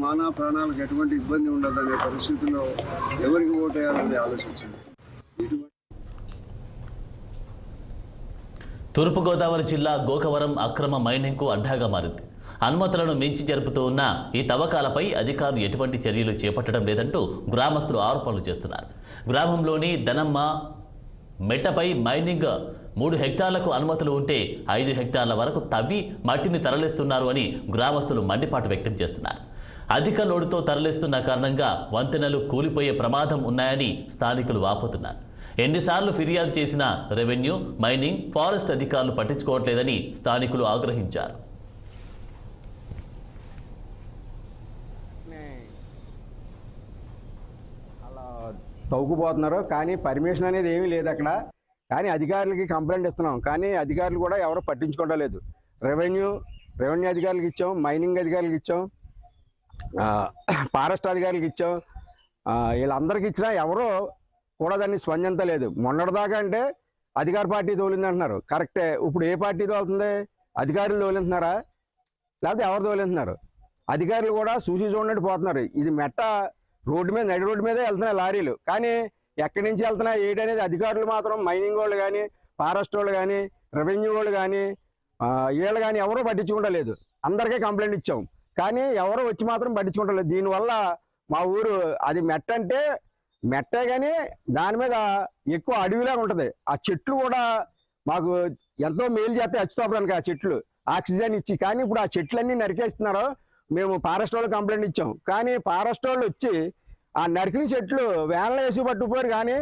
మానవ ప్రాణాలకు ఎటువంటి ఇబ్బంది ఉండదనే పరిస్థితుల్లో ఎవరికి ఓటేయాలని ఆలోచించండి. తూర్పుగోదావరి జిల్లా గోకవరం అక్రమ మైనింగ్కు అడ్డాగా మారింది. అనుమతులను మించి జరుపుతూ ఉన్న ఈ తవ్వకాలపై అధికారులు ఎటువంటి చర్యలు చేపట్టడం లేదంటూ గ్రామస్తులు ఆరోపణలు చేస్తున్నారు. గ్రామంలోని దనమ్మ మెట్టపై మైనింగ్ 3 హెక్టార్లకు అనుమతులు ఉంటే 5 హెక్టార్ల వరకు తవ్వి మట్టిని తరలిస్తున్నారు అని గ్రామస్తులు మండిపాటు వ్యక్తం చేస్తున్నారు. అధిక లోడుతో తరలిస్తున్న కారణంగా వంతెనలు కూలిపోయే ప్రమాదం ఉన్నాయని స్థానికులు వాపోతున్నారు. ఎన్నిసార్లు ఫిర్యాదు చేసినా రెవెన్యూ, మైనింగ్, ఫారెస్ట్ అధికారులు పట్టించుకోవట్లేదని స్థానికులు ఆగ్రహించారు. అలా తవ్వుకుపోతున్నారు, కానీ పర్మిషన్ అనేది ఏమీ లేదు అక్కడ. కానీ అధికారులకి కంప్లైంట్ ఇస్తున్నాం, కానీ అధికారులు కూడా ఎవరు పట్టించుకోవడం లేదు. రెవెన్యూ అధికారులకు ఇచ్చాం, మైనింగ్ అధికారులకు ఇచ్చాం, ఫారెస్ట్ అధికారులకు ఇచ్చాం. వీళ్ళందరికీ ఇచ్చినా ఎవరో కూడా దాన్ని స్పందింత లేదు. మొన్నటిదాకా అంటే అధికార పార్టీ తోలింది అంటున్నారు, కరెక్టే. ఇప్పుడు ఏ పార్టీ తోలుతుంది? అధికారులు తోలింటున్నారా లేకపోతే ఎవరు తోలింటున్నారు? అధికారులు కూడా చూసి చూడనట్టు పోతున్నారు. ఇది మెట్ట రోడ్డు మీద, నడి రోడ్డు మీదే వెళ్తున్నాయి లారీలు, కానీ ఎక్కడి నుంచి వెళ్తున్నాయి ఏంటనేది అధికారులు మాత్రం, మైనింగ్ వాళ్ళు కానీ, ఫారెస్ట్ వాళ్ళు కానీ, రెవెన్యూ వాళ్ళు కానీ, వీళ్ళు కానీ ఎవరూ పట్టించుకోవట్లేదు. అందరికీ కంప్లైంట్ ఇచ్చాం, కానీ ఎవరో వచ్చి మాత్రం పట్టించుకోవట్లేదు. దీనివల్ల మా ఊరు అది మెట్ట అంటే మెట్టే, కానీ దాని మీద ఎక్కువ అడవిలాగా ఉంటుంది. ఆ చెట్లు కూడా మాకు ఎంతో మేలు చేస్తాయి అచ్చుతోపడానికి. ఆ చెట్లు ఆక్సిజన్ ఇచ్చి, కానీ ఇప్పుడు ఆ చెట్లన్నీ నరికేస్తున్నారు. మేము ఫారెస్ట్ వాళ్ళు కంప్లైంట్ ఇచ్చాం, కానీ ఫారెస్ట్ వాళ్ళు వచ్చి ఆ నరికిన చెట్లు వేళ్ళ వేసి పట్టుకుపోయారు, కానీ